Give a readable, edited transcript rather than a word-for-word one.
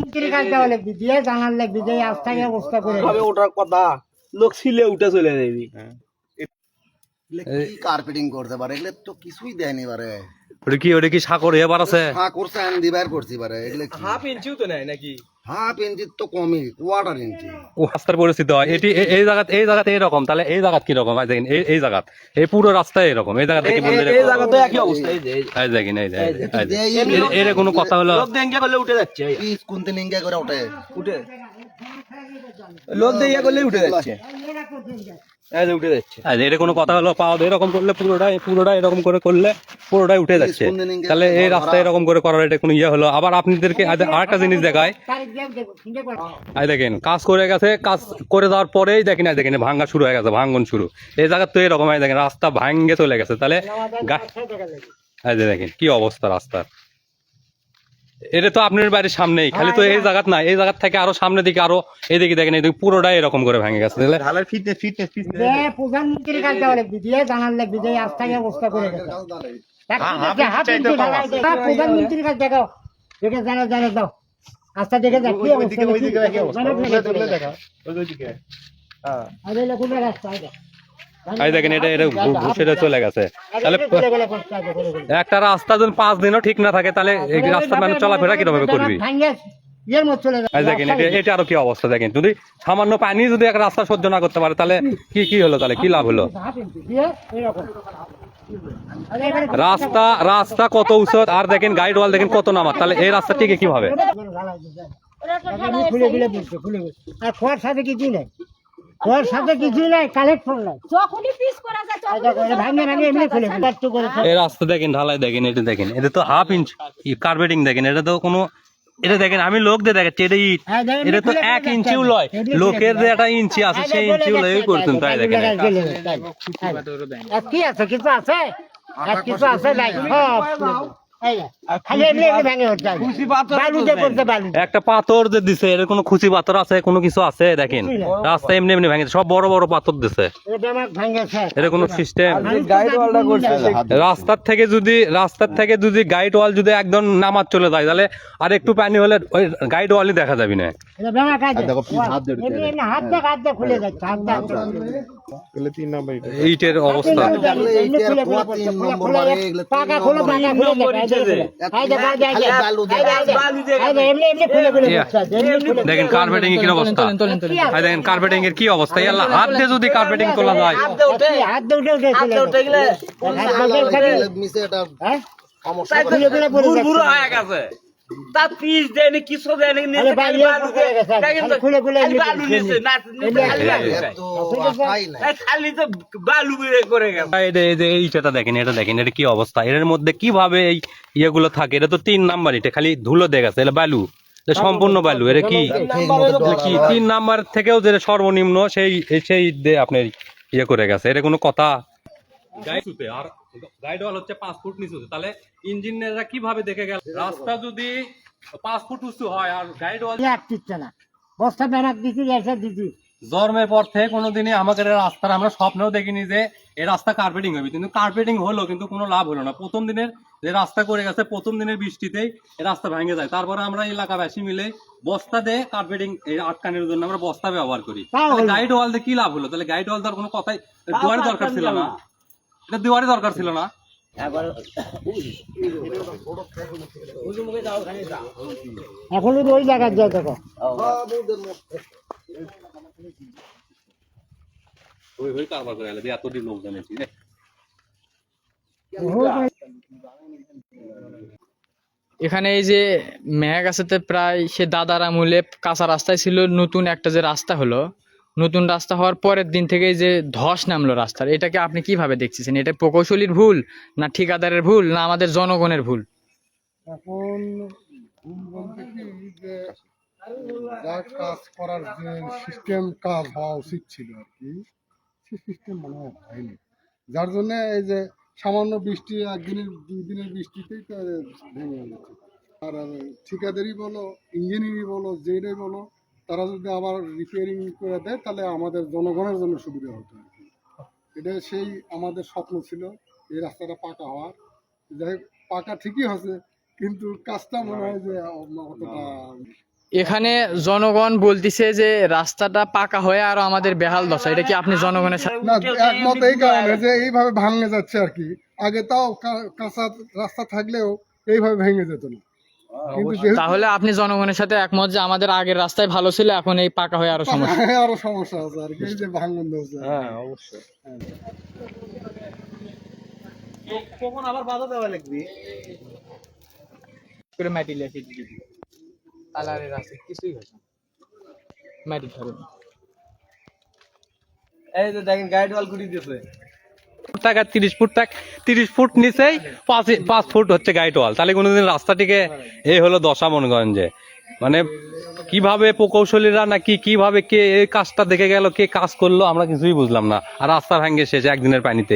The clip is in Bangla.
প্রধানমন্ত্রীর কাছে দেওয়া লাগবে, দিয়ে জানার লাগবে যে এই আস্থায় অবস্থা করে ওটার কথা লোক ছিলে উঠে চলে যাবি। কি কার্পেটিং করতে পারে এগুলো তো কিছুই দেয়নি পারে। ওটা কি সাকর এবার আছে হ্যাঁ করছে আন দিবার করছি পারে এগুলো হাফ ইঞ্চিও তো নেয় নাকি? হাফ ইঞ্চি তো কমই, কোয়ার্টার ইঞ্চি। ও রাস্তার পরিস্থিতি হয় এটি এই জায়গাতে এরকম, তাহলে এই জায়গাত কি রকম দেখেন, এই জায়গাত এই পুরো রাস্তায় এরকম, এই জায়গাতে কি বলতে এই জায়গা তো একই অবস্থা। এই যে এই দেখেন এই এর কোনো কথা হলো লোক দেঙ্গা করলে উঠে যাচ্ছে, পিস কোনতে নিঙ্গা করে ওঠে উঠে লোক দেঙ্গা করলে উঠে যাচ্ছে, এই যে উঠে যাচ্ছে। এর কোনো কথা হলো পাওয়া এরকম করলে পুরোটা এরকম করে করলে পুরোটাই উঠে যাচ্ছে, তাহলে এই রাস্তা এরকম করে করার এটা কোনো ইয়ে হলো। আবার আপনাদেরকে আরেকটা জিনিস দেখায়, দেখেন কাজ করে গেছে, কাজ করে দেওয়ার পরেই দেখেন দেখেন ভাঙ্গা শুরু হয়ে গেছে, ভাঙ্গন শুরু। এই জায়গা তো এরকম দেখেন রাস্তা ভাঙ্গে চলে গেছে, তাহলে দেখেন কি অবস্থা রাস্তার। এটা তো আপনার বাড়ির সামনেই, খালি তো এই জায়গা না, এই জায়গা থেকে আরো সামনের দিকে আরো এদিকে দেখেন এদিকে পুরোটাই এরকম করে ভেঙে গেছে। প্রধানমন্ত্রীর কাছে দেওয়া লাগবে, দিয়ে জানার লাগবে যে এই আস্থায় অবস্থা করে প্রধানমন্ত্রীর কাছে দেখাও, দেখে জানা দাও আস্থা দেখে যাক কি অবস্থা। দেখেন এটা ঘুষে চলে গেছে, তাহলে একটা রাস্তা যদি 5 দিনও ঠিক না থাকে তাহলে এই রাস্তার মানে চলাফেরা কিভাবে করবি? দেখেন এটা আরো কি অবস্থা দেখেন, যদি সামান্য পানি যদি এক রাস্তা সহ্য না করতে পারে তাহলে কি হলো, তাহলে কি লাভ হলো? রাস্তা কত উঁচু, আর দেখেন গাইড ওয়াল দেখেন কত নামার, তাহলে এই রাস্তা টিকে কিভাবে? আর খোয়ার সাথে কিছু নেই, খোয়ার সাথে কিছুই নাই, কালেকশন নাই, এই রাস্তা দেখেন ঢালাই দেখেন, এটা দেখেন এটা তো হাফ ইঞ্চ কার্পেটিং দেখেন, এটা তো কোনো এটা দেখেন আমি লোক দিয়ে দেখাচ্ছি, এটা ইট, এটা তো 1 ইঞ্চিও লয়, লোকের যে একটা ইঞ্চি আছে সেই ইঞ্চিও লয় করতেন, তাই দেখেন কি আছে, কিছু আছে, কিছু আছে নাই, একটা পাথর যে দিছে এর কোনো খুশি পাথর আছে, কোনো কিছু আছে দেখেন, রাস্তা এমনি এমনি ভেঙে সব বড় বড় পাথর দিছে, এর কোনো সিস্টেম। রাস্তার থেকে যদি গাইড ওয়াল যদি একদম নামাজ চলে যায় তাহলে আর একটু পানি হলে ওই গাইড ওয়ালই দেখা যাবে না। ইটের অবস্থা দেখেন কার্পেটিং এর কি অবস্থা, দেখেন কার্পেটিং এর কি অবস্থা, হাত দিয়ে যদি কার্পেটিং তোলা যায় তার পিস দেয়নি, কিছু দেয়নি, খালি তো বালু করে গেছে। এইটা দেখেন, এটা দেখেন এটা কি অবস্থা, এর মধ্যে কিভাবে এই ইয়েগুলো থাকে, এটা তো 3 নাম্বার, এটা খালি ধুলো দিয়ে গেছে, এটা বালু, সম্পূর্ণ বালু, এটা কি 3 নাম্বার থেকেও যে সর্বনিম্ন সেই আপনার ইয়ে করে গেছে, এটা কোনো কথা? আর গাইড ওয়াল হচ্ছে 5 ফুট নিচু, তাহলে ইঞ্জিনিয়াররা কিভাবে দেখে গেল রাস্তা যদি 5 ফুট উঁচু হয় আর গাইড ওয়াল না, বস্তা ব্যানার দিছি জন্মের পর থেকে কোনোদিনই আমাদের রাস্তার আমরা স্বপ্নেও দেখিনি যে এই রাস্তা কার্পেটিং হবে, কিন্তু কার্পেটিং হলো কিন্তু কোনো লাভ হলো না। প্রথম দিনের যে রাস্তা করে গেছে, প্রথম দিনের বৃষ্টিতেই এই রাস্তা ভেঙে যায়, তারপরে আমরা এলাকাবাসী মিলে বস্তা দিয়ে কার্পেটিং আটকানোর জন্য আমরা বস্তা ব্যবহার করি। গাইড ওয়াল দিয়ে কি লাভ হলো? তাহলে গাইড ওয়াল দেওয়ার কোনো কথাই দেওয়ারই দরকার ছিল না, এটা দেওয়ারই দরকার ছিল না। এখন ওই জায়গায় যাই দেখো এখানে এই যে মেঘ আছে প্রায় সে দাদার আমলে কাঁচা রাস্তায় ছিল, নতুন একটা যে রাস্তা হলো, নতুন রাস্তা হওয়ার পরের দিন থেকে যে ধস নামলো রাস্তার, এটাকে আপনি কিভাবে দেখছেন? এটা প্রকৌশলীর ভুল, না ঠিকাদারের ভুল, না আমাদের জনগণের ভুল? এখন যা কাজ করার যে সিস্টেম কাজ হওয়া উচিত ছিল আর কি, সে সিস্টেম মনে হয় হয়নি, যার জন্য এই যে সামান্য বৃষ্টি, 2 দিনের বৃষ্টিতেই তো ভেঙে গেছে। আর ঠিকাদারি বলো, ইঞ্জিনিয়ারিং বলো, যেটাই বলো, তারা যদি আবার রিপেয়ারিং করে দেয় তাহলে আমাদের জনগণের জন্য সুবিধা হতো আর কি। এটা সেই আমাদের স্বপ্ন ছিল এই রাস্তাটা পাকা হওয়ার। যাই হোক, পাকা ঠিকই হচ্ছে, কিন্তু কাজটা মনে হয় যে অতটা এখানে জনগণ বলতিছে যে রাস্তাটা পাকা হয়ে আরো আমাদের বেহাল দশা, এটা কি আপনি জনগণের সাথে না একমত এই কারণে যে এইভাবে ভাঙে যাচ্ছে আর কি। আগে তাও কাঁচা রাস্তা থাকলেও এইভাবে ভেঙে যেত না, কিন্তু যেহেতু তাহলে আপনি জনগণের সাথে একমত যে আমাদের আগের রাস্তায় ভালো ছিল, এখন এই পাকা হয়ে আরো সমস্যা। আরো সমস্যা আছে আর কি, এই যে ভাঙন হচ্ছে। হ্যাঁ অবশ্যই। কখন আবার বাধা দেওয়া লাগবে? করে মাটি লেখে দিয়ে দিবে কালারের রাস্তা কিছুই হয় না, মাটি ধরে না। এই যে দেখেন গাইড ওয়াল করে দিয়েছে। টাকা 30 ফুট নিচেই 5 ফুট হচ্ছে গাইড ওয়াল, তাহলে কোনোদিন রাস্তাটিকে এই হলো দশা মনে করেন যে, মানে কিভাবে প্রকৌশলীরা নাকি কিভাবে কে এই কাজটা দেখে গেল, কে কাজ করলো আমরা কিছুই বুঝলাম না, আর রাস্তা ভাঙ্গে শেষ একদিনের পানিতে।